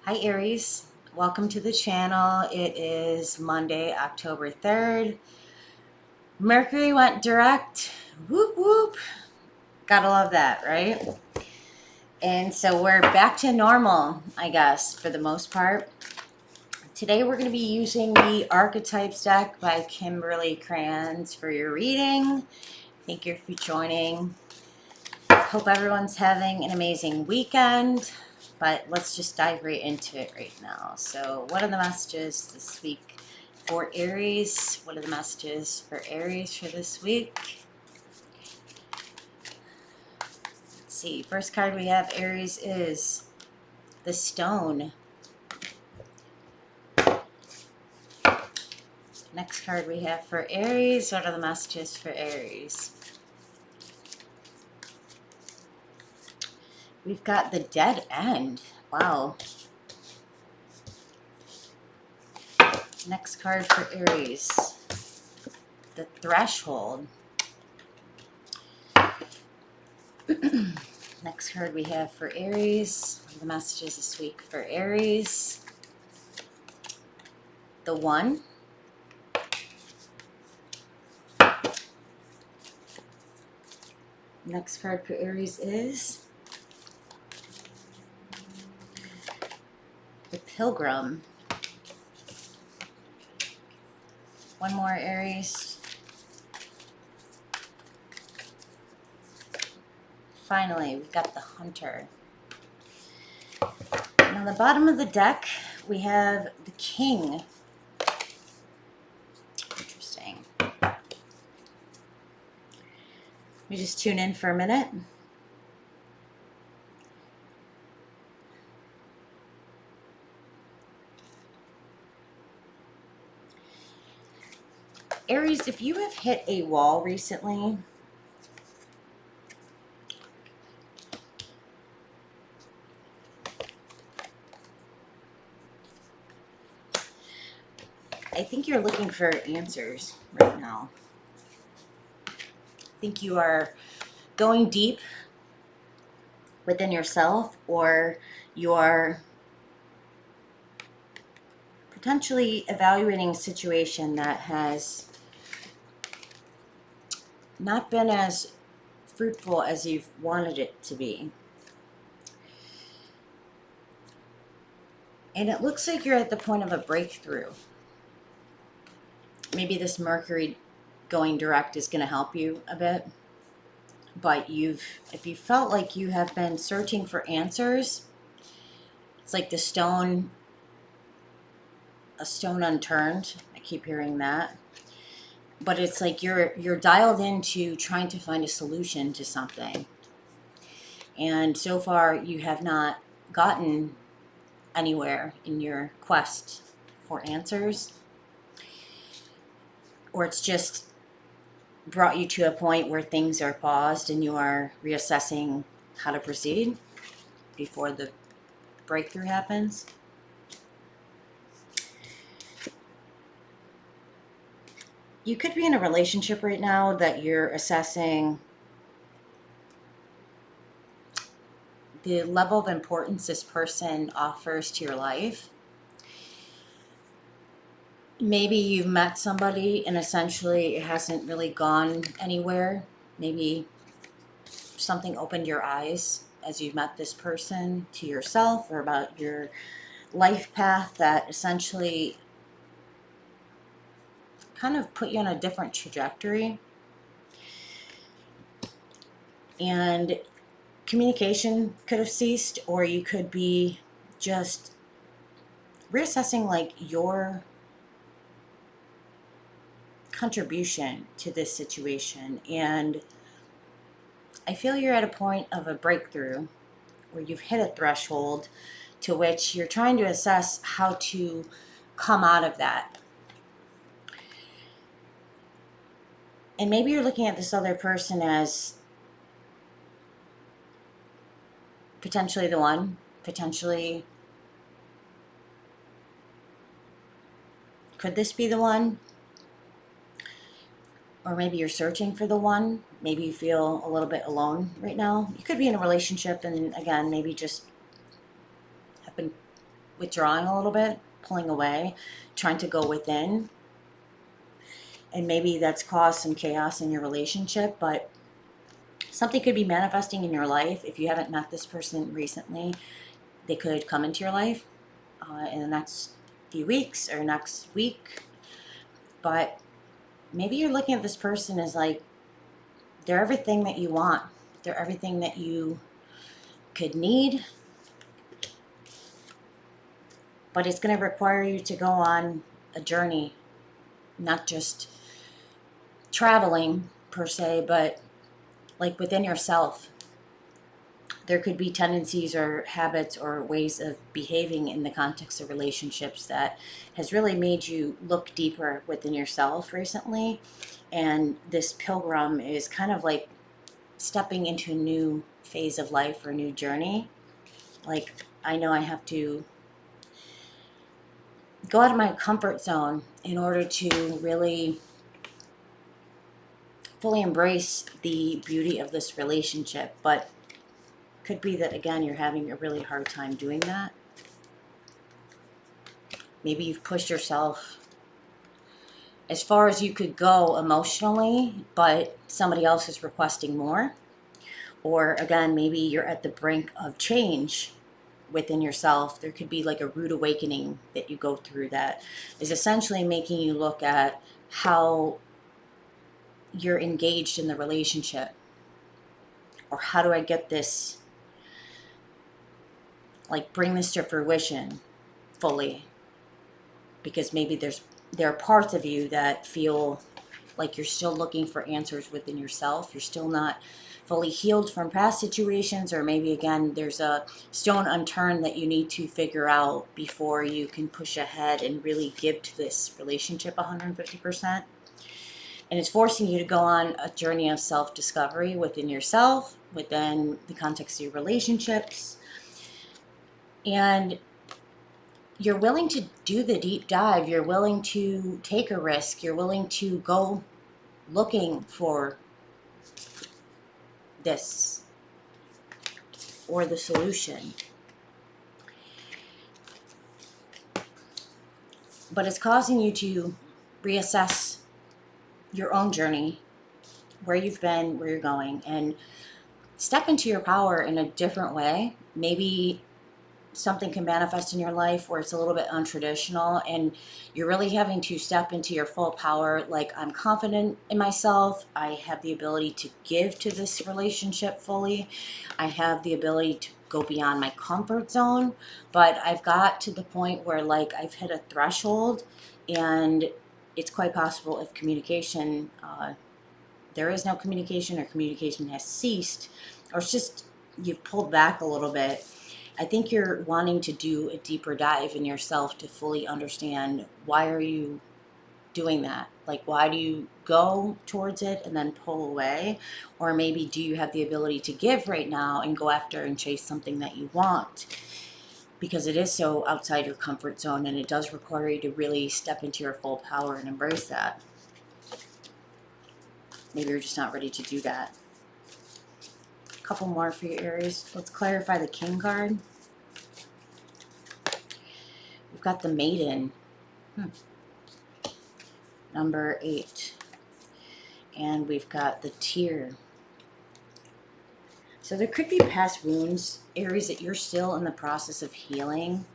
Hi Aries, welcome to the channel. It is Monday, October 3rd. Mercury went direct. Whoop whoop. Gotta love that, right? And so we're back to normal, I guess, for the most part. Today we're going to be using the Archetypes deck by Kimberly Crayons for your reading. Thank you for joining. Hope everyone's having an amazing weekend. But let's just dive right into it right now. So what are the messages this week for Aries? What are the messages for Aries for this week? Let's see. First card we have, Aries, is the Stone. Next card we have for Aries. What are the messages for Aries? We've got the Dead End. Wow. Next card for Aries, the Threshold. Next card we have for Aries. What are the messages this week for Aries? The One. Next card for Aries is the Pilgrim. One more, Aries. Finally, we've got the Hunter. And on the bottom of the deck, we have the King. Interesting. Let me just tune in for a minute. Aries, if you have hit a wall recently, I think you're looking for answers right now. I think you are going deep within yourself, or you are potentially evaluating a situation that has not been as fruitful as you've wanted it to be. And it looks like you're at the point of a breakthrough. Maybe this Mercury going direct is going to help you a bit. But if you felt like you have been searching for answers, it's like a stone unturned. I keep hearing that. But it's like you're dialed into trying to find a solution to something. And so far you have not gotten anywhere in your quest for answers. Or it's just brought you to a point where things are paused and you are reassessing how to proceed before the breakthrough happens. You could be in a relationship right now that you're assessing the level of importance this person offers to your life. Maybe you've met somebody and essentially it hasn't really gone anywhere. Maybe something opened your eyes as you've met this person to yourself or about your life path that essentially kind of put you on a different trajectory. And communication could have ceased, or you could be just reassessing like your contribution to this situation. And I feel you're at a point of a breakthrough where you've hit a threshold to which you're trying to assess how to come out of that. And maybe you're looking at this other person as potentially the one, potentially could this be the one? Or maybe you're searching for the one. Maybe you feel a little bit alone right now. You could be in a relationship and again, maybe just have been withdrawing a little bit, pulling away, trying to go within. And maybe that's caused some chaos in your relationship, but something could be manifesting in your life. If you haven't met this person recently, they could come into your life in the next few weeks or next week. But maybe you're looking at this person as like, they're everything that you want. They're everything that you could need. But it's going to require you to go on a journey, not just traveling per se, but like within yourself. There could be tendencies or habits or ways of behaving in the context of relationships that has really made you look deeper within yourself recently. And this pilgrim is kind of like stepping into a new phase of life or a new journey. Like, I know I have to go out of my comfort zone in order to really fully embrace the beauty of this relationship. But could be that, again, you're having a really hard time doing that. Maybe you've pushed yourself as far as you could go emotionally, but somebody else is requesting more. Or again, maybe you're at the brink of change within yourself. There could be like a rude awakening that you go through that is essentially making you look at how you're engaged in the relationship, or how do I get this, like bring this to fruition fully. Because maybe there are parts of you that feel like you're still looking for answers within yourself. You're still not fully healed from past situations, or maybe again there's a stone unturned that you need to figure out before you can push ahead and really give to this relationship 150%. And it's forcing you to go on a journey of self-discovery within yourself, within the context of your relationships. And you're willing to do the deep dive. You're willing to take a risk. You're willing to go looking for this or the solution. But it's causing you to reassess your own journey, where you've been, where you're going, and step into your power in a different way. Maybe something can manifest in your life where it's a little bit untraditional, and you're really having to step into your full power. Like, I'm confident in myself. I have the ability to give to this relationship fully. I have the ability to go beyond my comfort zone, but I've got to the point where like I've hit a threshold, and it's quite possible if communication, there is no communication, or communication has ceased, or it's just you've pulled back a little bit. I think you're wanting to do a deeper dive in yourself to fully understand, why are you doing that? Like, why do you go towards it and then pull away? Or maybe do you have the ability to give right now and go after and chase something that you want? Because it is so outside your comfort zone, and it does require you to really step into your full power and embrace that. Maybe you're just not ready to do that. A couple more for you, Aries. Let's clarify the King card. We've got the Maiden. Number 8. And we've got the Tear. So there could be past wounds, Aries, that you're still in the process of healing.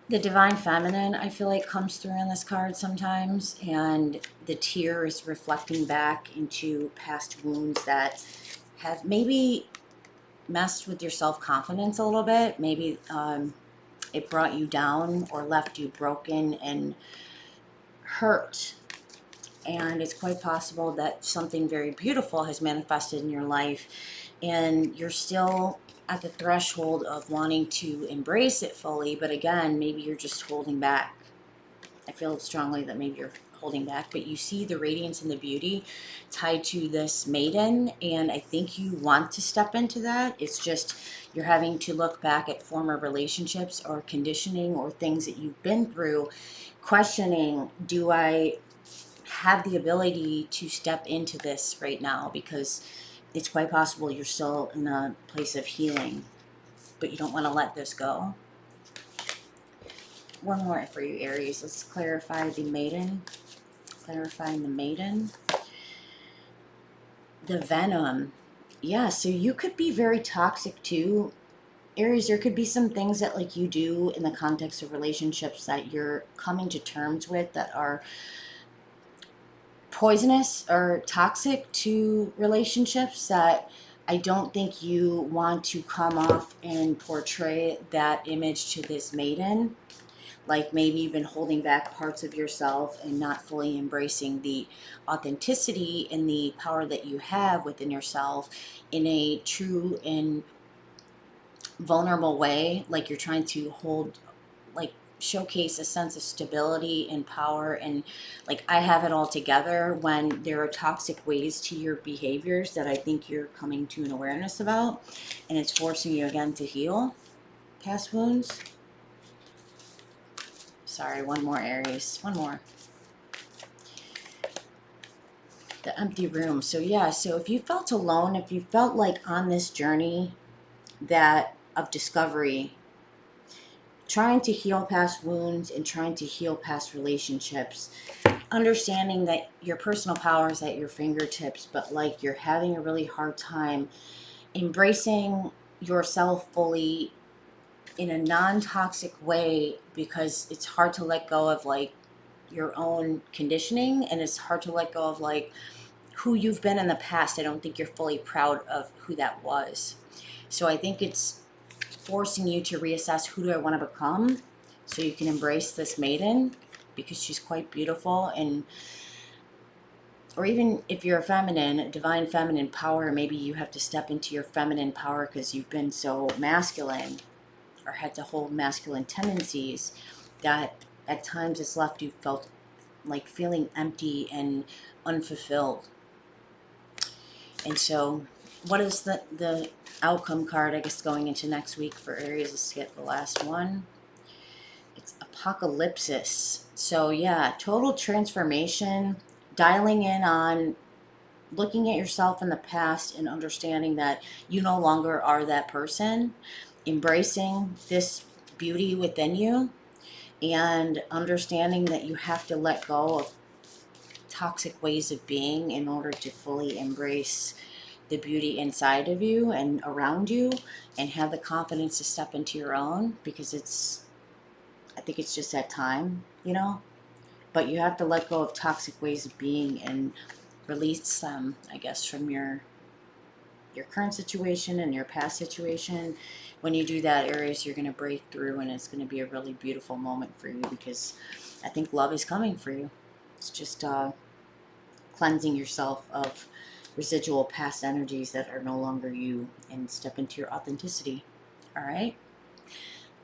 The Divine Feminine, I feel like, comes through on this card sometimes, and the Tear is reflecting back into past wounds that have maybe messed with your self-confidence a little bit. Maybe it brought you down or left you broken and hurt. And it's quite possible that something very beautiful has manifested in your life, and you're still at the threshold of wanting to embrace it fully. But again, maybe you're just holding back. I feel strongly that maybe you're holding back, but you see the radiance and the beauty tied to this Maiden, and I think you want to step into that. It's just you're having to look back at former relationships or conditioning or things that you've been through, questioning, do I have the ability to step into this right now? Because it's quite possible you're still in a place of healing. but you don't want to let this go. One more for you, Aries. Let's clarify the maiden. Clarifying the maiden. The venom. Yeah, so you could be very toxic too. Aries, there could be some things that like you do in the context of relationships that you're coming to terms with that are poisonous or toxic to relationships that I don't think you want to come off and portray that image to this maiden. Like maybe you've been holding back parts of yourself and not fully embracing the authenticity and the power that you have within yourself in a true and vulnerable way. Like you're trying to hold, like, showcase a sense of stability and power, and like I have it all together, when there are toxic ways to your behaviors that I think you're coming to an awareness about, and it's forcing you again to heal past wounds. Sorry, one more, Aries. One more. The empty room. So yeah, so if you felt alone, if you felt like on this journey that of discovery, trying to heal past wounds and trying to heal past relationships, understanding that your personal power is at your fingertips, but like you're having a really hard time embracing yourself fully in a non-toxic way, because it's hard to let go of like your own conditioning, and it's hard to let go of like who you've been in the past. I don't think you're fully proud of who that was. So I think it's forcing you to reassess, who do I want to become, so you can embrace this maiden, because she's quite beautiful. And or even if you're a feminine, divine feminine power, maybe you have to step into your feminine power because you've been so masculine or had to hold masculine tendencies that at times it's left you felt like feeling empty and unfulfilled. And so what is the outcome card, I guess, going into next week for Aries? Let's get the last one. It's apocalypsis. So yeah, total transformation, dialing in on looking at yourself in the past and understanding that you no longer are that person, embracing this beauty within you, and understanding that you have to let go of toxic ways of being in order to fully embrace the beauty inside of you and around you, and have the confidence to step into your own, because I think it's just that time, you know? But you have to let go of toxic ways of being and release them, I guess, from your current situation and your past situation. When you do that, Aries, you're going to break through, and it's going to be a really beautiful moment for you, because I think love is coming for you. It's just cleansing yourself of residual past energies that are no longer you, and step into your authenticity. All right?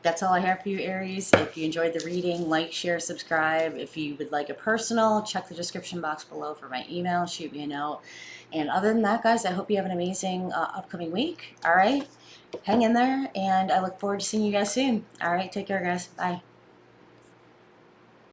That's all I have for you, Aries. If you enjoyed the reading, like, share, subscribe. If you would like a personal, check the description box below for my email. Shoot me a note. And other than that, guys, I hope you have an amazing upcoming week. All right? Hang in there, and I look forward to seeing you guys soon. All right? Take care, guys. Bye.